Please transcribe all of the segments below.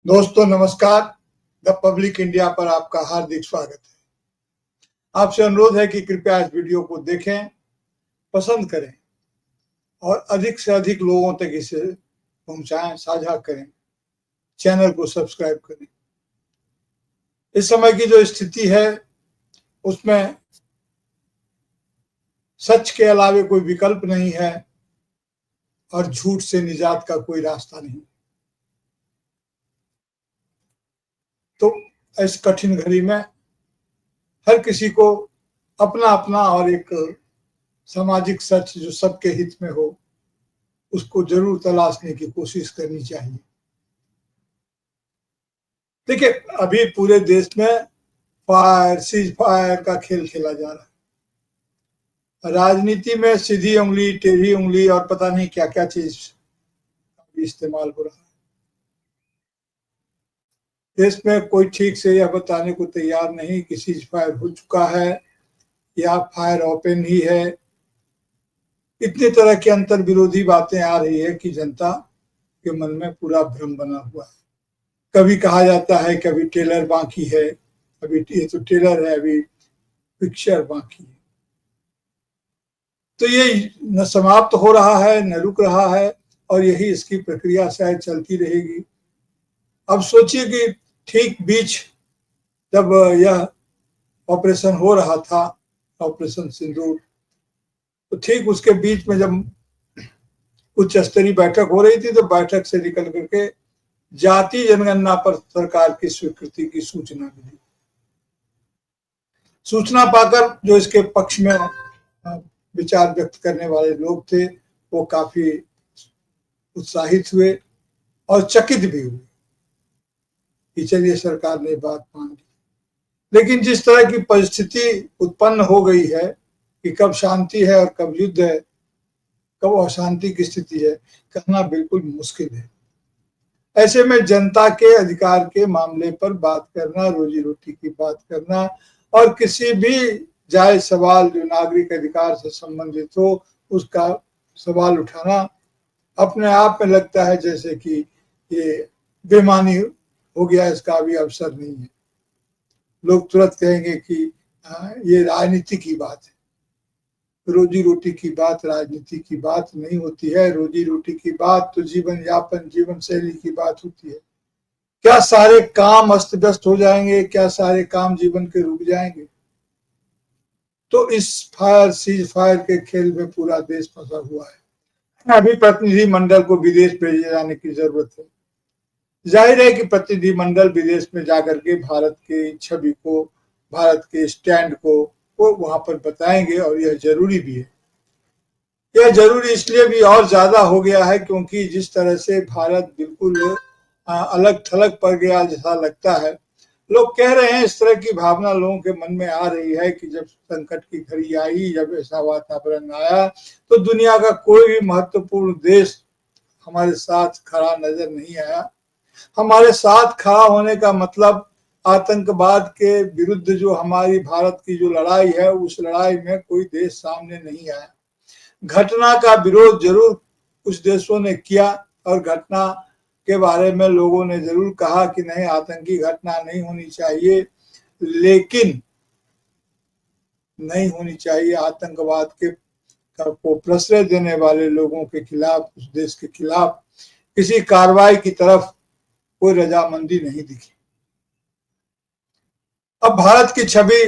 दोस्तों नमस्कार। The public India पर आपका हार्दिक स्वागत है। आपसे अनुरोध है कि कृपया इस वीडियो को देखें, पसंद करें और अधिक से अधिक लोगों तक इसे पहुंचाएं, साझा करें, चैनल को सब्सक्राइब करें। इस समय की जो स्थिति है उसमें सच के अलावे कोई विकल्प नहीं है और झूठ से निजात का कोई रास्ता नहीं। तो इस कठिन घड़ी में हर किसी को अपना अपना और एक सामाजिक सच जो सबके हित में हो उसको जरूर तलाशने की कोशिश करनी चाहिए। देखिए, अभी पूरे देश में फायर सीज फायर का खेल खेला जा रहा है। राजनीति में सीधी उंगली, टेढ़ी उंगली और पता नहीं क्या क्या चीज इस्तेमाल हो रहा है। देश में कोई ठीक से यह बताने को तैयार नहीं कि सीज फायर हो चुका है या फायर ओपन ही है। इतनी तरह की अंतर विरोधी बातें आ रही है कि जनता के मन में पूरा भ्रम बना हुआ है। कभी कहा जाता है कि अभी टेलर बाकी है, अभी ये तो टेलर है, अभी पिक्चर बाकी है। तो ये न समाप्त हो रहा है न रुक रहा है और यही इसकी प्रक्रिया शायद चलती रहेगी। अब सोचिए कि ठीक बीच जब यह ऑपरेशन हो रहा था, ऑपरेशन सिंदूर, तो ठीक उसके बीच में जब उच्च स्तरीय बैठक हो रही थी तो बैठक से निकल करके जाति जनगणना पर सरकार की स्वीकृति की सूचना मिली। सूचना पाकर जो इसके पक्ष में विचार व्यक्त करने वाले लोग थे वो काफी उत्साहित हुए और चकित भी हुए कि चलिए सरकार ने बात मान ली। लेकिन जिस तरह की परिस्थिति उत्पन्न हो गई है कि कब शांति है और कब युद्ध है, कब अशांति की स्थिति है, कहना बिल्कुल मुश्किल है। ऐसे में जनता के अधिकार के मामले पर बात करना, रोजी रोटी की बात करना और किसी भी जायज सवाल जो नागरिक अधिकार से संबंधित हो उसका सवाल उठाना अपने आप में लगता है जैसे कि ये बेईमानी हो गया, इसका अभी अवसर नहीं है। लोग तुरंत कहेंगे कि ये राजनीति की बात है। रोजी रोटी की बात राजनीति की बात नहीं होती है। रोजी रोटी की बात तो जीवन यापन, जीवन शैली की बात होती है। क्या सारे काम अस्त व्यस्त हो जाएंगे? क्या सारे काम जीवन के रुक जाएंगे? तो इस फायर सीज फायर के खेल में पूरा देश फंसा हुआ है। अभी प्रतिनिधि मंडल को विदेश भेजे जाने की जरूरत है। जाहिर है कि प्रतिनिधि मंडल विदेश में जाकर के भारत की छवि को, भारत के स्टैंड को वो वहां पर बताएंगे और यह जरूरी भी है। यह जरूरी इसलिए भी और ज्यादा हो गया है क्योंकि जिस तरह से भारत बिल्कुल अलग थलग पड़ गया जैसा लगता है। लोग कह रहे हैं, इस तरह की भावना लोगों के मन में आ रही है कि जब संकट की घड़ी आई, जब ऐसा वातावरण आया तो दुनिया का कोई भी महत्वपूर्ण देश हमारे साथ खड़ा नजर नहीं आया। हमारे साथ खड़ा होने का मतलब आतंकवाद के विरुद्ध जो हमारी भारत की जो लड़ाई है उस लड़ाई में कोई देश सामने नहीं आया। घटना का विरोध जरूर कुछ देशों ने किया और घटना के बारे में लोगों ने जरूर कहा कि नहीं, आतंकी घटना नहीं होनी चाहिए, लेकिन नहीं होनी चाहिए आतंकवाद के को प्रश्रय देने वाले लोगों के खिलाफ, उस देश के खिलाफ किसी कार्रवाई की तरफ कोई रजामंदी नहीं दिखी। अब भारत की छवि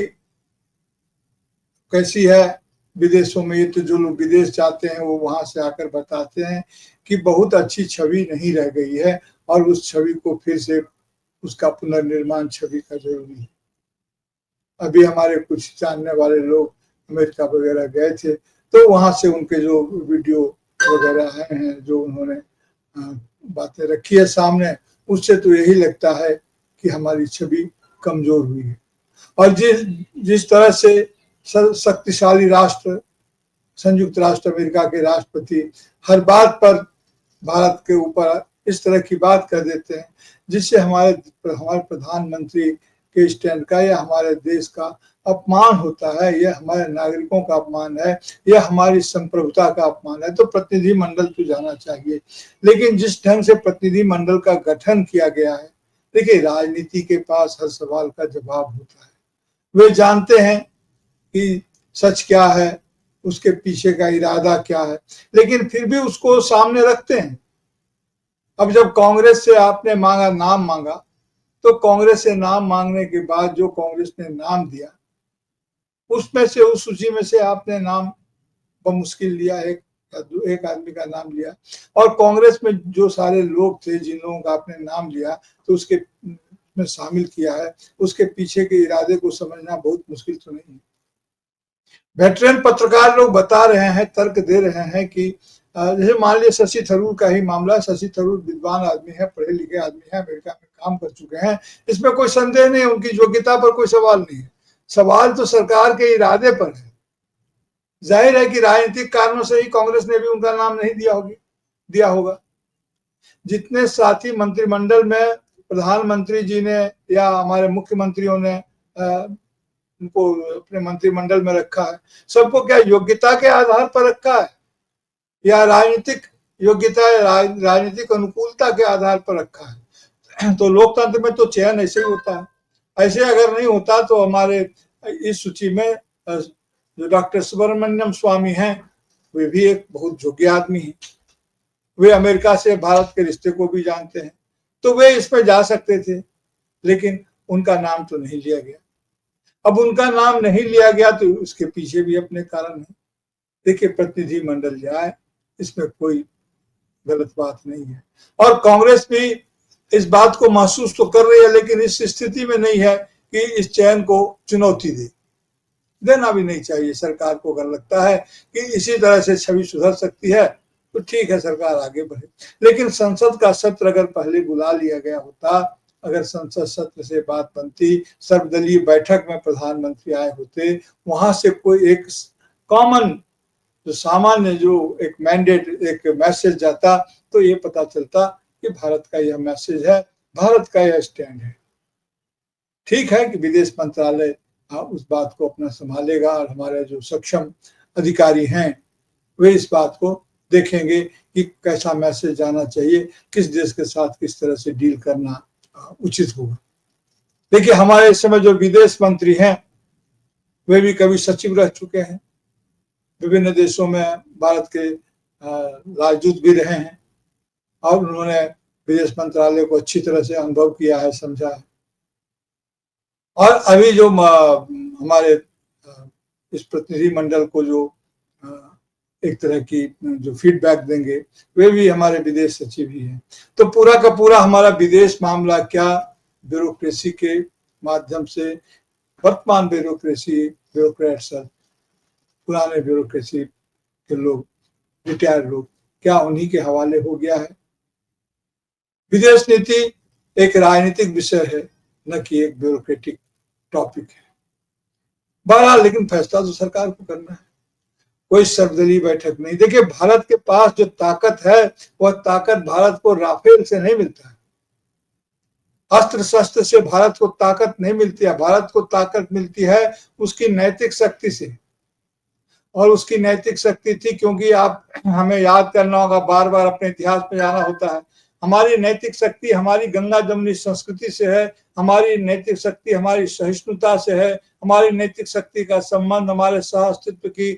कैसी है विदेशों में? ये तो जो लोग विदेश जाते हैं वो वहां से आकर बताते हैं कि बहुत अच्छी छवि नहीं रह गई है और उस छवि को फिर से उसका पुनर्निर्माण छवि का जरूरी है। अभी हमारे कुछ जानने वाले लोग अमेरिका वगैरह गए थे तो वहां से उनके जो वीडियो वगैरह आए हैं, जो उन्होंने बातें रखी है सामने, उससे तो यही लगता है कि हमारी छवि कमजोर हुई है। और जिस तरह से शक्तिशाली राष्ट्र संयुक्त राष्ट्र अमेरिका के राष्ट्रपति हर बात पर भारत के ऊपर इस तरह की बात कर देते हैं जिससे हमारे प्रधानमंत्री के स्टैंड का या हमारे देश का अपमान होता है, यह हमारे नागरिकों का अपमान है, यह हमारी संप्रभुता का अपमान है। तो प्रतिनिधि मंडल तो जाना चाहिए, लेकिन जिस ढंग से प्रतिनिधि मंडल का गठन किया गया है देखिए, राजनीति के पास हर सवाल का जवाब होता है। वे जानते हैं कि सच क्या है, उसके पीछे का इरादा क्या है, लेकिन फिर भी उसको सामने रखते हैं। अब जब कांग्रेस से आपने नाम मांगा, तो कांग्रेस से नाम मांगने के बाद जो कांग्रेस ने नाम दिया, उसमें से, उस सूची में से आपने नाम बमुश्किल लिया, एक आदमी का नाम लिया, और कांग्रेस में जो सारे लोग थे जिन लोगों का आपने नाम लिया तो उसके में शामिल किया है, उसके पीछे के इरादे को समझना बहुत मुश्किल तो नहीं है। वेटरन पत्रकार लोग बता रहे हैं, तर्क दे रहे हैं कि जैसे मान लिया शशि थरूर का ही मामला, शशि थरूर विद्वान आदमी है, पढ़े लिखे आदमी है, अमेरिका में काम कर चुके हैं, इसमें कोई संदेह नहीं, उनकी योग्यता पर कोई सवाल नहीं है। सवाल तो सरकार के इरादे पर है। जाहिर है कि राजनीतिक कारणों से ही कांग्रेस ने भी उनका नाम नहीं दिया होगा। जितने साथी मंत्रिमंडल में प्रधानमंत्री जी ने या हमारे मुख्यमंत्रियों ने उनको अपने मंत्रिमंडल में रखा है, सबको क्या योग्यता के आधार पर रखा है या राजनीतिक योग्यता, राजनीतिक अनुकूलता के आधार पर रखा है? तो लोकतंत्र में तो चयन ऐसे ही होता है। ऐसे अगर नहीं होता तो हमारे इस सूची में जो डॉक्टर सुब्रमण्यम स्वामी हैं, वे भी एक बहुत योग्य आदमी हैं। वे अमेरिका से भारत के रिश्ते को भी जानते हैं, तो वे इसमें जा सकते थे, लेकिन उनका नाम तो नहीं लिया गया। अब उनका नाम नहीं लिया गया तो उसके पीछे भी अपने कारण है। देखिए, प्रतिनिधिमंडल जाए, इसमें कोई गलत बात नहीं है, और कांग्रेस भी इस बात को महसूस तो कर रही है, लेकिन इस स्थिति में नहीं है कि इस चयन को चुनौती देना भी नहीं चाहिए सरकार को। अगर लगता है कि इसी तरह से छवि सुधर सकती है तो ठीक है, सरकार आगे बढ़े। लेकिन संसद का सत्र अगर पहले बुला लिया गया होता, अगर संसद सत्र से बात बनती, सर्वदलीय बैठक में प्रधानमंत्री आए होते, वहां से कोई एक कॉमन जो सामान्य जो एक मैंडेट, एक मैसेज जाता, तो ये पता चलता कि भारत का यह मैसेज है, भारत का यह स्टैंड है। ठीक है कि विदेश मंत्रालय उस बात को अपना संभालेगा, और हमारे जो सक्षम अधिकारी हैं वे इस बात को देखेंगे कि कैसा मैसेज जाना चाहिए, किस देश के साथ किस तरह से डील करना उचित होगा। देखिए, हमारे इस समय जो विदेश मंत्री हैं वे भी कभी सचिव रह चुके हैं, विभिन्न देशों में भारत के राजदूत भी रहे हैं, और उन्होंने विदेश मंत्रालय को अच्छी तरह से अनुभव किया है, समझा है। और अभी जो हमारे इस प्रतिनिधिमंडल को जो एक तरह की जो फीडबैक देंगे, वे भी हमारे विदेश सचिव ही हैं। तो पूरा का पूरा हमारा विदेश मामला क्या ब्यूरोक्रेसी के माध्यम से, वर्तमान ब्यूरोक्रेट सब, पुराने ब्यूरोक्रेसी के लोग, रिटायर्ड लोग, क्या उन्हीं के हवाले हो गया है? विदेश नीति एक राजनीतिक विषय है, न कि एक ब्यूरोक्रेटिक टॉपिक है। बहरहाल, लेकिन फैसला तो सरकार को करना है, कोई सर्वदलीय बैठक नहीं। देखिए, भारत के पास जो ताकत है, वह ताकत भारत को राफेल से नहीं मिलता है, अस्त्र शस्त्र से भारत को ताकत नहीं मिलती है। भारत को ताकत मिलती है उसकी नैतिक शक्ति से, और उसकी नैतिक शक्ति थी, क्योंकि आप हमें याद करना होगा, बार बार अपने इतिहास में जाना होता है, हमारी नैतिक शक्ति हमारी गंगा जमुनी संस्कृति से है, हमारी नैतिक शक्ति हमारी सहिष्णुता से है, हमारी नैतिक शक्ति का संबंध हमारे सह अस्तित्व की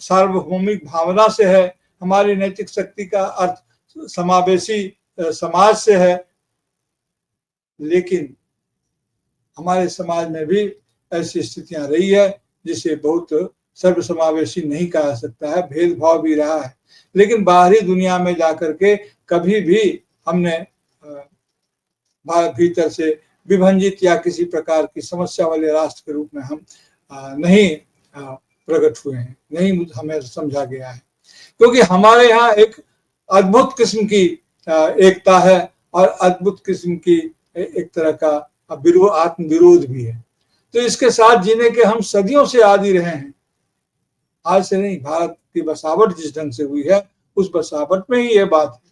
सार्वभौमिक भावना से है, हमारी नैतिक शक्ति का अर्थ समावेशी समाज से है। लेकिन हमारे समाज में भी ऐसी स्थितियां रही है जिसे बहुत सर्वसमावेशी नहीं कहा जा सकता है, भेदभाव भी रहा है। लेकिन बाहरी दुनिया में जाकर के कभी भी हमने भारत भीतर से विभंजित या किसी प्रकार की समस्या वाले राष्ट्र के रूप में हम नहीं प्रकट हुए हैं, नहीं हमें समझा गया है, क्योंकि हमारे यहाँ एक अद्भुत किस्म की एकता है, और अद्भुत किस्म की एक तरह का आत्म विरोध भी है। तो इसके साथ जीने के हम सदियों से आदी रहे हैं, आज से नहीं। भारत की बसावट जिस ढंग से हुई है, उस बसावट में ही यह बात है।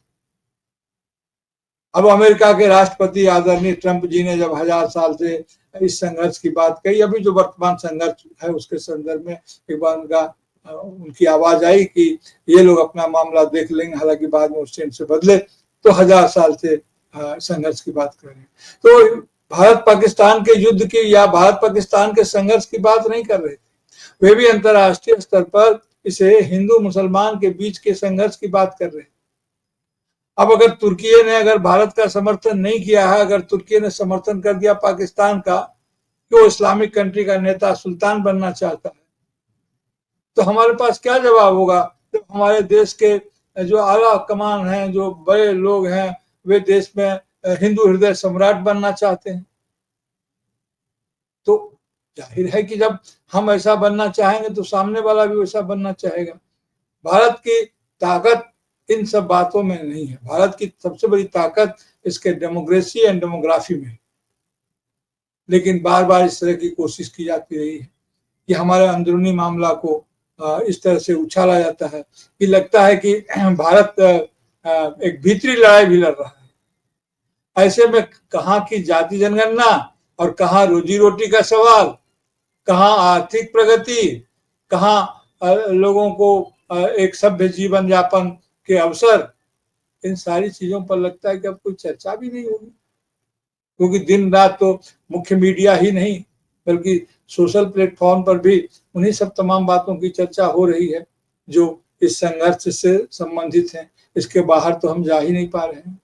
अब अमेरिका के राष्ट्रपति आदरणीय ट्रंप जी ने जब 1000 साल से इस संघर्ष की बात कही, अभी जो वर्तमान संघर्ष है उसके संदर्भ में एक बार उनकी आवाज आई कि ये लोग अपना मामला देख लेंगे, हालांकि बाद में उस से बदले। तो 1000 साल से संघर्ष की बात कर रहे हैं। तो भारत पाकिस्तान के युद्ध की या भारत पाकिस्तान के संघर्ष की बात नहीं कर रहे थे, वे भी अंतर्राष्ट्रीय स्तर पर इसे हिंदू मुसलमान के बीच के संघर्ष की बात कर रहे हैं। अब अगर तुर्की ने अगर भारत का समर्थन नहीं किया है, अगर तुर्की ने समर्थन कर दिया पाकिस्तान का कि वो इस्लामिक कंट्री का नेता सुल्तान बनना चाहता है, तो हमारे पास क्या जवाब होगा जब हमारे देश के जो आला कमान हैं, जो बड़े लोग हैं, वे देश में हिंदू हृदय सम्राट बनना चाहते हैं। तो जाहिर है कि जब हम ऐसा बनना चाहेंगे तो सामने वाला भी वैसा बनना चाहेगा। भारत की ताकत इन सब बातों में नहीं है, भारत की सबसे बड़ी ताकत इसके डेमोक्रेसी एंड डेमोग्राफी में। लेकिन बार बार इस तरह की कोशिश की जाती रही है कि हमारे अंदरूनी मामला को इस तरह से उछाला जाता है कि लगता है कि भारत एक भीतरी लड़ाई भी लड़ रहा है। ऐसे में कहाँ की जाति जनगणना और कहाँ रोजी रोटी का सवाल, कहाँ आर्थिक प्रगति, कहाँ लोगों को एक सभ्य जीवन यापन के अवसर, इन सारी चीजों पर लगता है कि अब कोई चर्चा भी नहीं होगी, क्योंकि दिन रात तो मुख्य मीडिया ही नहीं बल्कि सोशल प्लेटफॉर्म पर भी उन्हीं सब तमाम बातों की चर्चा हो रही है जो इस संघर्ष से संबंधित हैं। इसके बाहर तो हम जा ही नहीं पा रहे हैं।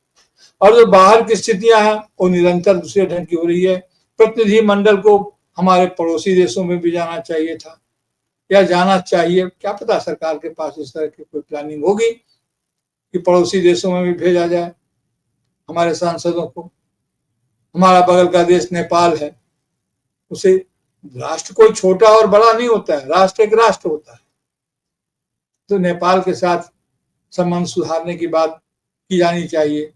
और जो बाहर की स्थितियां हैं वो निरंतर दूसरे ढंग की हो रही है। प्रतिनिधि मंडल को हमारे पड़ोसी देशों में भी जाना चाहिए था या जाना चाहिए, क्या पता सरकार के पास इस तरह की कोई प्लानिंग होगी कि पड़ोसी देशों में भी भेजा जाए हमारे सांसदों को। हमारा बगल का देश नेपाल है, उसे राष्ट्र कोई छोटा और बड़ा नहीं होता है, राष्ट्र एक राष्ट्र होता है। तो नेपाल के साथ संबंध सुधारने की बात की जानी चाहिए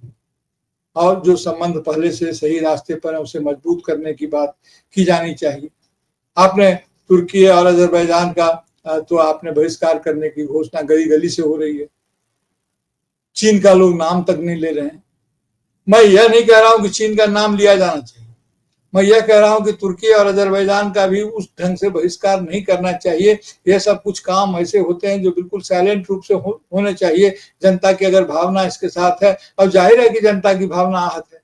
और जो संबंध पहले से सही रास्ते पर है उसे मजबूत करने की बात की जानी चाहिए। आपने तुर्की और अजरबैजान का तो आपने बहिष्कार करने की घोषणा गली गली से हो रही है, चीन का लोग नाम तक नहीं ले रहे हैं। मैं यह नहीं कह रहा हूं कि चीन का नाम लिया जाना चाहिए, मैं यह कह रहा हूं कि तुर्की और अजरबैजान का भी उस ढंग से बहिष्कार नहीं करना चाहिए। यह सब कुछ काम ऐसे होते हैं जो बिल्कुल साइलेंट रूप से होने चाहिए। जनता की अगर भावना इसके साथ है, और जाहिर है कि जनता की भावना आहत है।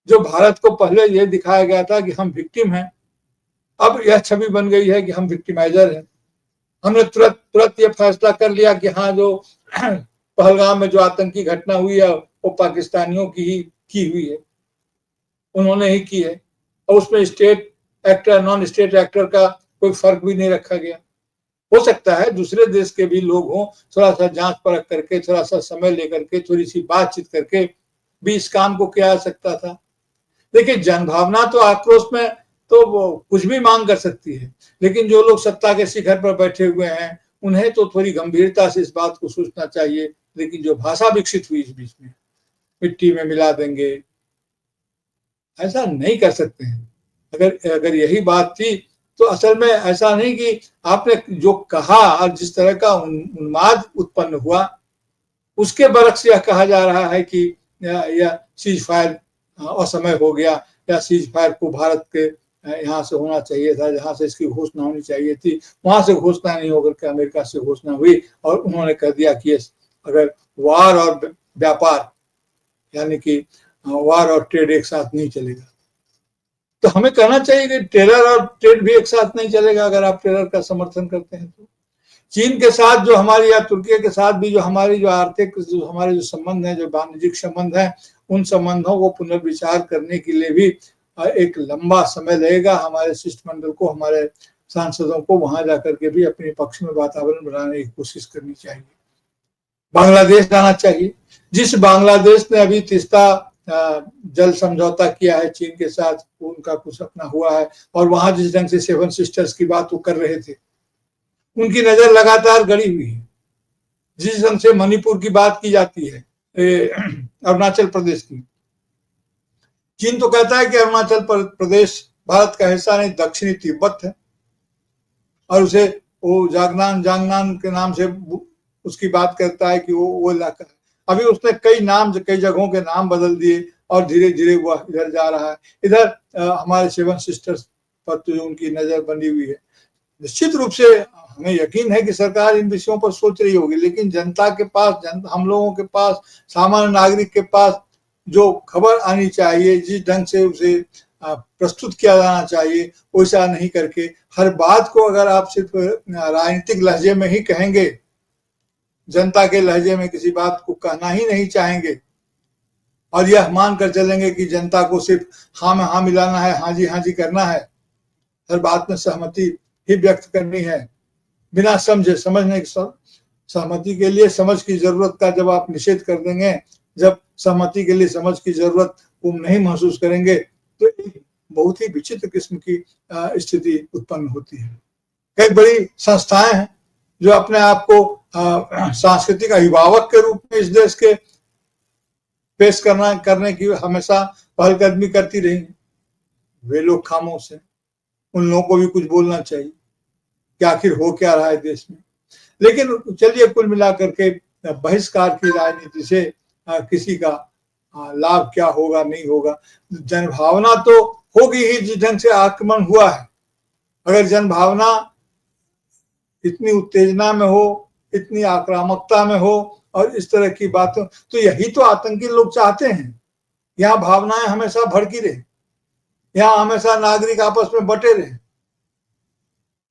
जो भारत को पहले यह दिखाया गया था कि हम विक्टिम हैं, अब यह छवि बन गई है कि हम विक्टिमाइजर हैं। हमने तुरंत यह फैसला कर लिया कि हाँ, जो पहलगाम में जो आतंकी घटना हुई है वो पाकिस्तानियों की ही की हुई है, उन्होंने ही की है, और उसमें state actor non state actor का कोई फर्क भी नहीं रखा गया। हो सकता है दूसरे देश के भी लोग हों, थोड़ा सा जांच परख करके, थोड़ा सा समय लेकर के, थोड़ी सी बातचीत करके भी इस काम को किया जा सकता था। देखिए, जनभावना तो आक्रोश में तो वो कुछ भी मांग कर सकती है, लेकिन जो लोग सत्ता के शिखर पर बैठे हुए हैं उन्हें तो थोड़ी गंभीरता से इस बात को सोचना चाहिए। लेकिन जो भाषा विकसित हुई इस बीच में, मिट्टी में मिला देंगे, ऐसा नहीं कर सकते हैं। अगर यही बात थी तो असल में ऐसा नहीं कि आपने जो कहा और जिस तरह का उन्माद उत्पन्न हुआ उसके बरक्स यह कहा जा रहा है कि यह सीज फायर असमय हो गया या सीज फायर को भारत के यहाँ से होना चाहिए था, जहाँ से इसकी घोषणा होनी चाहिए थी, वहां से घोषणा नहीं होकर के अमेरिका से घोषणा हुई और उन्होंने कह दिया कि अगर वार और व्यापार यानी कि वार और ट्रेड एक साथ नहीं चलेगा, तो हमें कहना चाहिए कि टेरर और ट्रेड भी एक साथ नहीं चलेगा। अगर आप टेरर का समर्थन करते हैं तो चीन के साथ जो हमारी या तुर्की के साथ भी जो हमारी जो आर्थिक जो हमारे जो संबंध है, जो वाणिज्यिक संबंध है, उन संबंधों को पुनर्विचार करने के लिए भी एक लंबा समय लगेगा। हमारे शिष्टमंडल को, हमारे सांसदों को वहां जाकर के भी अपने पक्ष में वातावरण बनाने की कोशिश करनी चाहिए। बांग्लादेश जाना चाहिए। जिस बांग्लादेश ने अभी तीस्ता जल समझौता किया है चीन के साथ, उनका कुछ अपना हुआ है, और वहां जिस ढंग से 7 सिस्टर्स की बात वो कर रहे थे, उनकी नजर लगातार गड़ी हुई है। जिस ढंग से मणिपुर की बात की जाती है, अरुणाचल प्रदेश की, चीन तो कहता है कि अरुणाचल प्रदेश भारत का हिस्सा नहीं, दक्षिणी तिब्बत है, और उसे वो जांगनान के नाम से उसकी बात करता है कि वो इलाका है। अभी उसने कई जगहों के नाम बदल दिए और धीरे धीरे वह इधर जा रहा है। इधर हमारे 7 सिस्टर्स पर तो उनकी नजर बनी हुई है। निश्चित रूप से हमें यकीन है कि सरकार इन विषयों पर सोच रही होगी, लेकिन जनता के पास, हम लोगों के पास, सामान्य नागरिक के पास जो खबर आनी चाहिए, जिस ढंग से उसे प्रस्तुत किया जाना चाहिए, वैसा नहीं करके हर बात को अगर आप सिर्फ राजनीतिक लहजे में ही कहेंगे, जनता के लहजे में किसी बात को कहना ही नहीं चाहेंगे और यह मानकर चलेंगे कि जनता को सिर्फ हाँ में हाँ मिलाना है, हाँ जी करना है, हर बात में सहमति ही व्यक्त करनी है बिना समझे, समझने की सहमति के लिए समझ की जरूरत का जब आप निषेध कर देंगे, जब सहमति के लिए समझ की जरूरत को नहीं महसूस करेंगे, तो एक बहुत ही विचित्र किस्म की स्थिति उत्पन्न होती है। कई बड़ी संस्थाएं हैं जो अपने आप को सांस्कृतिक अभिभावक के रूप में इस देश के पेश करने की हमेशा पहलकदमी करती रही। वे लोग खामोश हैं, उन लोगों को भी कुछ बोलना चाहिए कि आखिर हो क्या रहा है देश में। लेकिन चलिए, कुल मिलाकर के बहिष्कार की राजनीति से किसी का लाभ क्या होगा नहीं होगा। जनभावना तो होगी ही जिस ढंग से आक्रमण हुआ है। अगर जनभावना इतनी उत्तेजना में हो, इतनी आक्रामकता में हो और इस तरह की बातों, तो यही तो आतंकी लोग चाहते हैं। यहाँ भावनाएं हमेशा भड़की रहे, यहाँ हमेशा नागरिक आपस में बटे रहे,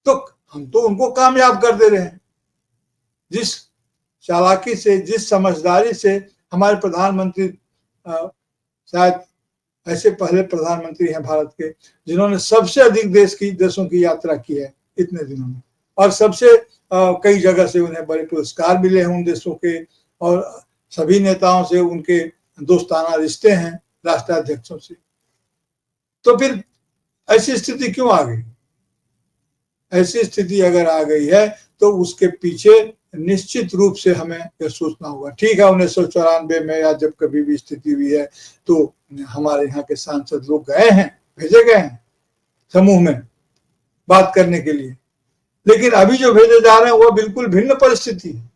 तो हम तो उनको कामयाब कर दे रहे हैं। जिस चालाकी से, जिस समझदारी से हमारे प्रधानमंत्री, शायद ऐसे पहले प्रधानमंत्री हैं भारत के जिन्होंने सबसे अधिक देशों की यात्रा की है इतने दिनों में, और सबसे कई जगह से उन्हें बड़े पुरस्कार मिले हैं उन देशों के, और सभी नेताओं से उनके दोस्ताना रिश्ते हैं, राष्ट्राध्यक्षों से। तो फिर ऐसी स्थिति क्यों आ गई? ऐसी स्थिति अगर आ गई है तो उसके पीछे निश्चित रूप से हमें यह सोचना होगा। ठीक है, 1994 में या जब कभी भी स्थिति हुई है तो हमारे यहाँ के सांसद लोग गए हैं, भेजे गए हैं समूह में बात करने के लिए, लेकिन अभी जो भेजे जा रहे हैं वह बिल्कुल भिन्न परिस्थिति है।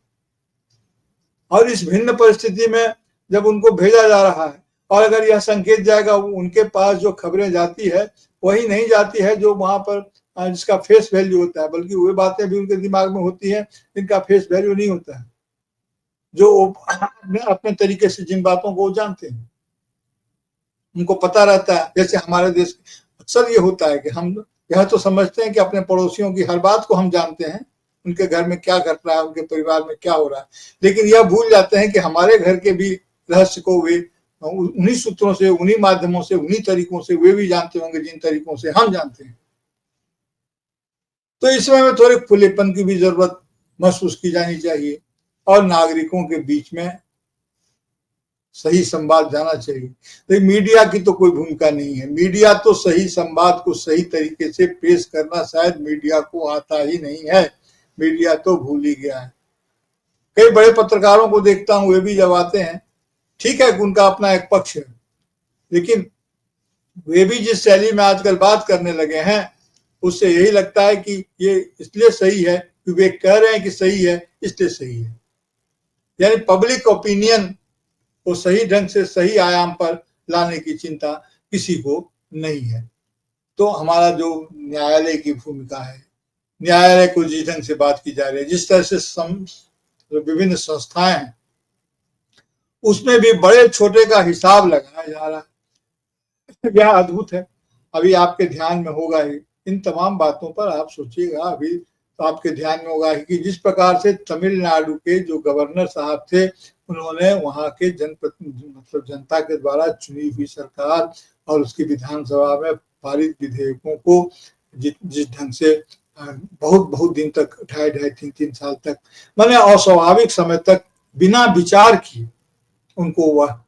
और इस भिन्न परिस्थिति में जब उनको भेजा जा रहा है, और अगर यह संकेत जाएगा, उनके पास जो खबरें जाती है वही नहीं जाती है जो वहां पर जिसका फेस वैल्यू होता है, बल्कि वे बातें भी उनके दिमाग में होती हैं जिनका फेस वैल्यू नहीं होता है, जो अपने तरीके से जिन बातों को जानते हैं उनको पता रहता है। जैसे हमारे देश अक्सर ये होता है कि हम यह तो समझते हैं कि अपने पड़ोसियों की हर बात को हम जानते हैं, उनके घर में क्या घट रहा है, उनके परिवार में क्या हो रहा है, लेकिन यह भूल जाते हैं कि हमारे घर के भी रहस्य को वे उन्हीं सूत्रों से, उन्हीं माध्यमों से, उन्हीं तरीकों से वे भी जानते होंगे जिन तरीकों से हम जानते हैं। तो इसमें हमें थोड़े खुलेपन की भी जरूरत महसूस की जानी चाहिए और नागरिकों के बीच में सही संवाद जाना चाहिए। लेकिन मीडिया की तो कोई भूमिका नहीं है। मीडिया तो सही संवाद को सही तरीके से पेश करना शायद मीडिया को आता ही नहीं है, मीडिया तो भूल ही गया है। कई बड़े पत्रकारों को देखता हूं, वे भी जब आते हैं, ठीक है उनका अपना एक पक्ष है, लेकिन वे भी जिस शैली में आजकल बात करने लगे हैं उससे यही लगता है कि ये इसलिए सही है कि वे कह रहे हैं कि सही है इसलिए सही है। यानी पब्लिक ओपिनियन को सही ढंग से सही आयाम पर लाने की चिंता किसी को नहीं है। तो हमारा जो न्यायालय की भूमिका है, न्यायालय को जिस ढंग से बात की जा रही है, जिस तरह से विभिन्न संस्थाएं हैं, उसमें भी बड़े छोटे का हिसाब लगाया जा रहा है, यह अद्भुत है। अभी आपके ध्यान में होगा ही, इन तमाम बातों पर आप सोचिएगा, अभी तो आपके ध्यान में होगा कि जिस प्रकार से तमिलनाडु के जो गवर्नर साहब थे, उन्होंने वहां के मतलब जनता के द्वारा चुनी हुई सरकार और उसकी विधानसभा में पारित विधेयकों को जिस ढंग से बहुत दिन तक, 2.5-3 साल तक, माने अस्वाभाविक समय तक बिना विचार किए उनको वह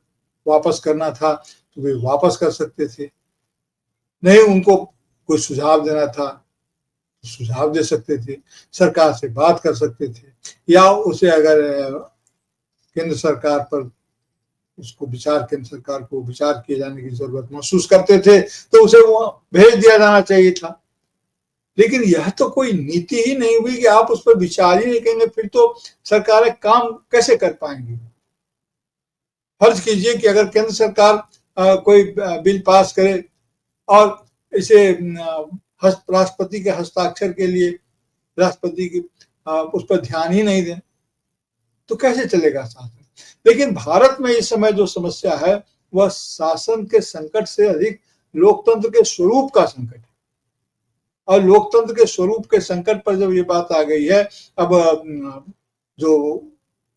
वापस करना था तो वे वापस कर सकते थे। नहीं उनको कोई सुझाव देना था तो सुझाव दे सकते थे, सरकार से बात कर सकते थे, या उसे अगर केंद्र सरकार पर उसको केंद्र सरकार को विचार किए जाने की जरूरत महसूस करते थे तो उसे वो भेज दिया जाना चाहिए था। लेकिन यह तो कोई नीति ही नहीं हुई कि आप उस पर विचार ही नहीं करेंगे, फिर तो सरकारें काम कैसे कर पाएंगी? फर्ज कीजिए कि अगर केंद्र सरकार कोई बिल पास करे और इसे राष्ट्रपति के हस्ताक्षर के लिए राष्ट्रपति की उस पर ध्यान ही नहीं दें तो कैसे चलेगा साथ में? लेकिन भारत में इस समय जो समस्या है वह शासन के संकट से अधिक लोकतंत्र के स्वरूप का संकट है। और लोकतंत्र के स्वरूप के संकट पर जब ये बात आ गई है, अब जो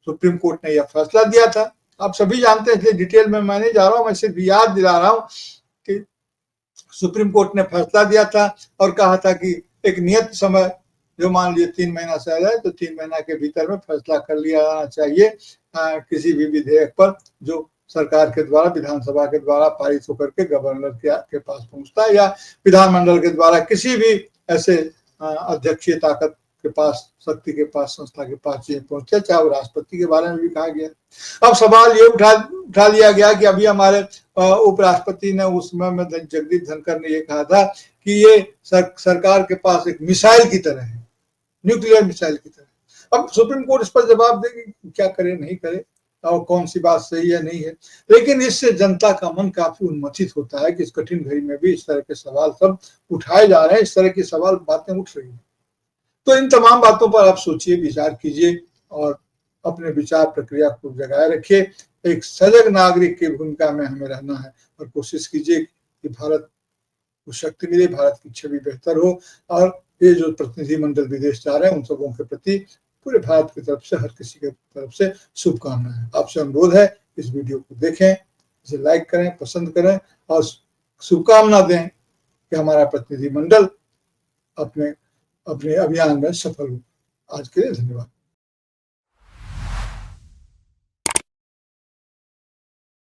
सुप्रीम कोर्ट ने यह फैसला दिया था, आप सभी जानते हैं, इसलिए डिटेल में मैं नहीं जा रहा हूं, मैं सिर्फ याद दिला रहा हूं कि सुप्रीम कोर्ट ने फैसला दिया था और कहा था कि एक नियत समय, जो मान लीजिए 3 महीना से है, तो 3 महीना के भीतर में फैसला कर लिया जाना चाहिए किसी भी विधेयक पर जो सरकार के द्वारा, विधानसभा के द्वारा पारित होकर के गवर्नर के पास पहुंचता है, या विधानमंडल के द्वारा किसी भी ऐसे अध्यक्षीय ताकत के पास, शक्ति के पास, संस्था के पास चीजें पहुंचे, चाहे वो राष्ट्रपति के बारे में भी कहा गया। अब सवाल ये उठा लिया गया कि अभी हमारे उपराष्ट्रपति ने उस समय में जगदीप धनखड़ ने ये कहा था कि ये सरकार के पास एक मिसाइल की तरह है, न्यूक्लियर मिसाइल की तरह। अब सुप्रीम कोर्ट इस पर जवाब देगी क्या करे नहीं करे और कौन सी बात सही है नहीं है, लेकिन इससे जनता का मन काफी उन्मथित होता है कि इस कठिन घड़ी में भी इस तरह के सवाल सब उठाए जा रहे हैं, इस तरह की सवाल बातें उठ रही हैं। तो इन तमाम बातों पर आप सोचिए, विचार कीजिए और अपने विचार प्रक्रिया को जगाए रखिए। एक सजग नागरिक की भूमिका में हमें रहना है और कोशिश कीजिए कि भारत को शक्ति मिले, भारत की छवि बेहतर हो। और ये जो प्रतिनिधिमंडल विदेश जा रहे हैं उन सबों के प्रति पूरे भारत की तरफ से, हर किसी के तरफ से शुभकामनाएं। आपसे अनुरोध है, इस वीडियो को देखें, इसे लाइक करें, पसंद करें और शुभकामना दें कि हमारा प्रतिनिधिमंडल अपने अभियान में सफल हो। आज के लिए धन्यवाद।